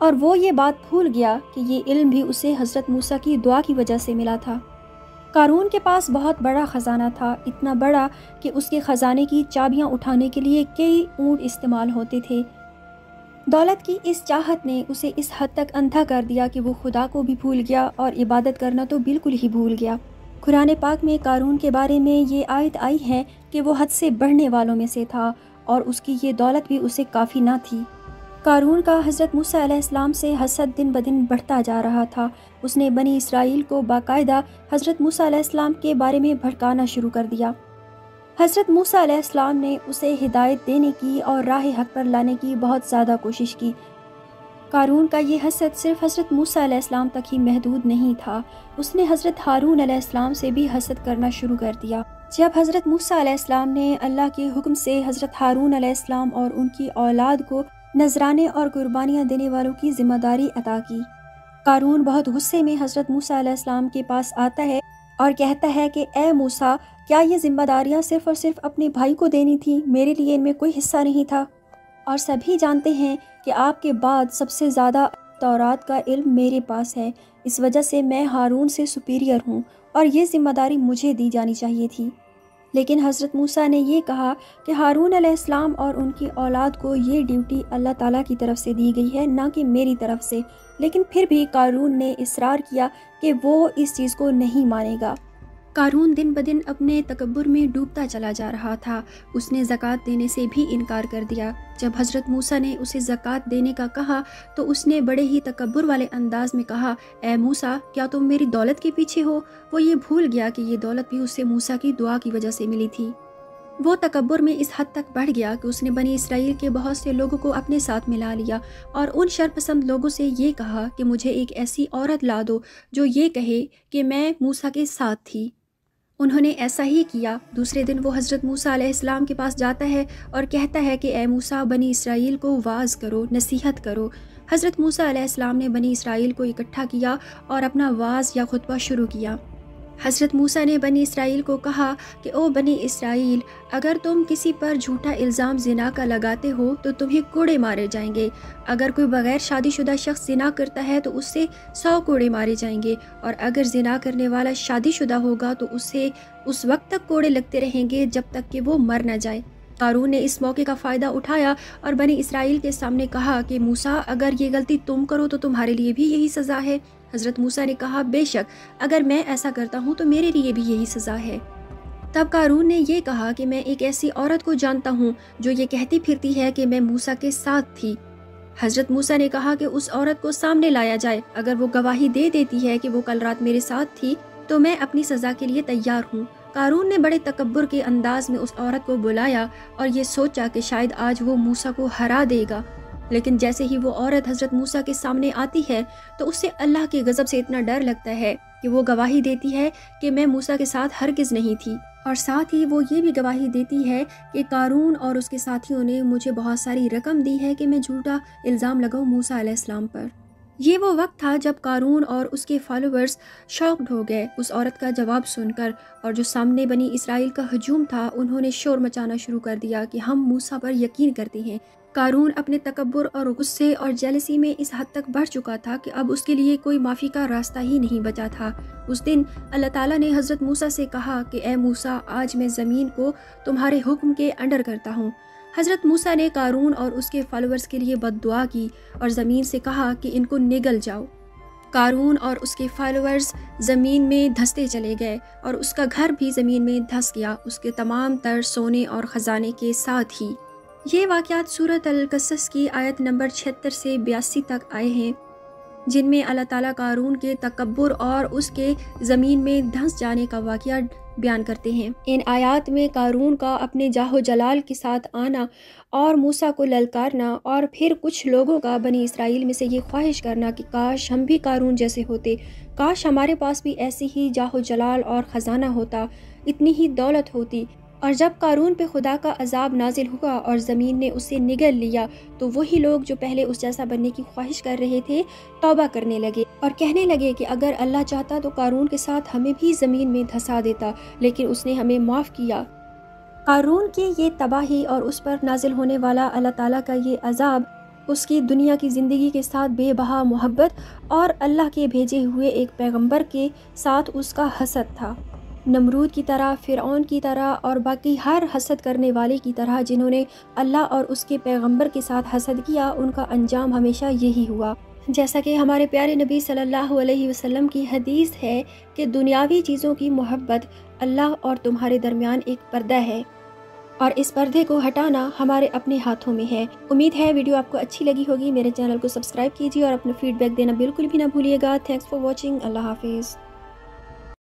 اور وہ یہ بات بھول گیا کہ یہ علم بھی اسے حضرت موسیٰ کی دعا کی وجہ سے ملا تھا۔ قارون کے پاس بہت بڑا خزانہ تھا، اتنا بڑا کہ اس کے خزانے کی چابیاں اٹھانے کے لیے کئی اونٹ استعمال ہوتے تھے۔ دولت کی اس چاہت نے اسے اس حد تک اندھا کر دیا کہ وہ خدا کو بھی بھول گیا اور عبادت کرنا تو بالکل ہی بھول گیا۔ قرآن پاک میں قارون کے بارے میں یہ آیت آئی ہے کہ وہ حد سے بڑھنے والوں میں سے تھا اور اس کی یہ دولت بھی اسے کافی نہ تھی۔ قارون کا حضرت موسیٰ علیہ السلام سے حسد دن بدن بڑھتا جا رہا تھا۔ اس نے بنی اسرائیل کو باقاعدہ حضرت موسیٰ علیہ السلام کے بارے میں بھڑکانا شروع کر دیا۔ حضرت موسیٰ علیہ السلام نے اسے ہدایت دینے کی اور راہ حق پر لانے کی بہت زیادہ کوشش کی۔ قارون کا یہ حسد صرف حضرت موسیٰ علیہ السلام تک ہی محدود نہیں تھا، اس نے حضرت ہارون علیہ السلام سے بھی حسد کرنا شروع کر دیا۔ جب حضرت موسیٰ علیہ السلام نے اللہ کے حکم سے حضرت ہارون علیہ السلام اور ان کی اولاد کو نذرانے اور قربانیاں دینے والوں کی ذمہ داری عطا کی، قارون بہت غصے میں حضرت موسیٰ علیہ السلام کے پاس آتا ہے اور کہتا ہے کہ اے موسیٰ، کیا یہ ذمہ داریاں صرف اور صرف اپنے بھائی کو دینی تھی؟ میرے لیے ان میں کوئی حصہ نہیں تھا؟ اور سبھی جانتے ہیں کہ آپ کے بعد سب سے زیادہ تورات کا علم میرے پاس ہے، اس وجہ سے میں ہارون سے سپیریئر ہوں اور یہ ذمہ داری مجھے دی جانی چاہیے تھی۔ لیکن حضرت موسیٰ نے یہ کہا کہ ہارون علیہ السلام اور ان کی اولاد کو یہ ڈیوٹی اللہ تعالیٰ کی طرف سے دی گئی ہے، نہ کہ میری طرف سے۔ لیکن پھر بھی قارون نے اصرار کیا کہ وہ اس چیز کو نہیں مانے گا۔ قارون دن بدن اپنے تکبر میں ڈوبتا چلا جا رہا تھا۔ اس نے زکوٰۃ دینے سے بھی انکار کر دیا۔ جب حضرت موسیٰ نے اسے زکوٰۃ دینے کا کہا تو اس نے بڑے ہی تکبر والے انداز میں کہا، اے موسیٰ، کیا تم میری دولت کے پیچھے ہو؟ وہ یہ بھول گیا کہ یہ دولت بھی اسے موسیٰ کی دعا کی وجہ سے ملی تھی۔ وہ تکبر میں اس حد تک بڑھ گیا کہ اس نے بنی اسرائیل کے بہت سے لوگوں کو اپنے ساتھ ملا لیا اور ان شرپسند لوگوں سے یہ کہا کہ مجھے ایک ایسی عورت لا دو جو یہ کہے کہ میں موسیٰ کے ساتھ تھی۔ انہوں نے ایسا ہی کیا۔ دوسرے دن وہ حضرت موسیٰ علیہ السلام کے پاس جاتا ہے اور کہتا ہے کہ اے موسیٰ، بنی اسرائیل کو واعظ کرو، نصیحت کرو۔ حضرت موسیٰ علیہ السلام نے بنی اسرائیل کو اکٹھا کیا اور اپنا واعظ یا خطبہ شروع کیا۔ حضرت موسیٰ نے بنی اسرائیل کو کہا کہ او بنی اسرائیل، اگر تم کسی پر جھوٹا الزام زنا کا لگاتے ہو تو تمہیں کوڑے مارے جائیں گے۔ اگر کوئی بغیر شادی شدہ شخص زنا کرتا ہے تو اس سے 100 کوڑے مارے جائیں گے، اور اگر زنا کرنے والا شادی شدہ ہوگا تو اسے اس وقت تک کوڑے لگتے رہیں گے جب تک کہ وہ مر نہ جائے۔ قارون نے اس موقع کا فائدہ اٹھایا اور بنی اسرائیل کے سامنے کہا کہ موسیٰ، اگر یہ غلطی تم کرو تو تمہارے لیے بھی یہی سزا ہے۔ حضرت موسیٰ نے کہا، بے شک اگر میں ایسا کرتا ہوں تو میرے لیے بھی یہی سزا ہے۔ تب قارون نے یہ کہا کہ میں ایک ایسی عورت کو جانتا ہوں جو یہ کہتی پھرتی ہے کہ میں موسیٰ کے ساتھ تھی۔ حضرت موسیٰ نے کہا کہ اس عورت کو سامنے لایا جائے، اگر وہ گواہی دے دیتی ہے کہ وہ کل رات میرے ساتھ تھی تو میں اپنی سزا کے لیے تیار ہوں۔ قارون نے بڑے تکبر کے انداز میں اس عورت کو بلایا اور یہ سوچا کہ شاید آج وہ موسیٰ کو ہرا دے گا، لیکن جیسے ہی وہ عورت حضرت موسیٰ کے سامنے آتی ہے تو اس سے اللہ کے غضب سے اتنا ڈر لگتا ہے کہ وہ گواہی دیتی ہے کہ میں موسیٰ کے ساتھ ہرگز نہیں تھی، اور ساتھ ہی وہ یہ بھی گواہی دیتی ہے کہ قارون اور اس کے ساتھیوں نے مجھے بہت ساری رقم دی ہے کہ میں جھوٹا الزام لگاؤں موسیٰ علیہ السلام پر۔ یہ وہ وقت تھا جب قارون اور اس کے فالوورز شاکڈ ہو گئے اس عورت کا جواب سن کر، اور جو سامنے بنی اسرائیل کا ہجوم تھا انہوں نے شور مچانا شروع کر دیا کہ ہم موسیٰ پر یقین کرتے ہیں۔ قارون اپنے تکبر اور غصے اور جیلسی میں اس حد تک بڑھ چکا تھا کہ اب اس کے لیے کوئی معافی کا راستہ ہی نہیں بچا تھا۔ اس دن اللہ تعالیٰ نے حضرت موسیٰ سے کہا کہ اے موسیٰ، آج میں زمین کو تمہارے حکم کے انڈر کرتا ہوں۔ حضرت موسیٰ نے قارون اور اس کے فالوورز کے لیے بد دعا کی اور زمین سے کہا کہ ان کو نگل جاؤ۔ قارون اور اس کے فالوورز زمین میں دھستے چلے گئے اور اس کا گھر بھی زمین میں دھس گیا، اس کے تمام تر سونے اور خزانے کے ساتھ ہی۔ یہ واقعات سورۃ القصص کی آیت نمبر 76 سے 82 تک آئے ہیں، جن میں اللہ تعالیٰ قارون کے تکبر اور اس کے زمین میں دھنس جانے کا واقعہ بیان کرتے ہیں۔ ان آیات میں قارون کا اپنے جاہ و جلال کے ساتھ آنا اور موسیٰ کو للکارنا، اور پھر کچھ لوگوں کا بنی اسرائیل میں سے یہ خواہش کرنا کہ کاش ہم بھی قارون جیسے ہوتے، کاش ہمارے پاس بھی ایسی ہی جاہ و جلال اور خزانہ ہوتا، اتنی ہی دولت ہوتی۔ اور جب قارون پہ خدا کا عذاب نازل ہوا اور زمین نے اسے نگل لیا تو وہی لوگ جو پہلے اس جیسا بننے کی خواہش کر رہے تھے توبہ کرنے لگے اور کہنے لگے کہ اگر اللہ چاہتا تو قارون کے ساتھ ہمیں بھی زمین میں دھسا دیتا، لیکن اس نے ہمیں معاف کیا۔ قارون کی یہ تباہی اور اس پر نازل ہونے والا اللہ تعالیٰ کا یہ عذاب اس کی دنیا کی زندگی کے ساتھ بے بہا محبت اور اللہ کے بھیجے ہوئے ایک پیغمبر کے ساتھ اس کا حسد تھا۔ نمرود کی طرح، فرعون کی طرح اور باقی ہر حسد کرنے والے کی طرح جنہوں نے اللہ اور اس کے پیغمبر کے ساتھ حسد کیا، ان کا انجام ہمیشہ یہی ہوا۔ جیسا کہ ہمارے پیارے نبی صلی اللہ علیہ وسلم کی حدیث ہے کہ دنیاوی چیزوں کی محبت اللہ اور تمہارے درمیان ایک پردہ ہے، اور اس پردے کو ہٹانا ہمارے اپنے ہاتھوں میں ہے۔ امید ہے ویڈیو آپ کو اچھی لگی ہوگی۔ میرے چینل کو سبسکرائب کیجیے اور اپنا فیڈ بیک دینا بالکل بھی نہ بھولیے گا۔ Thanks for watching. اللہ حافظ۔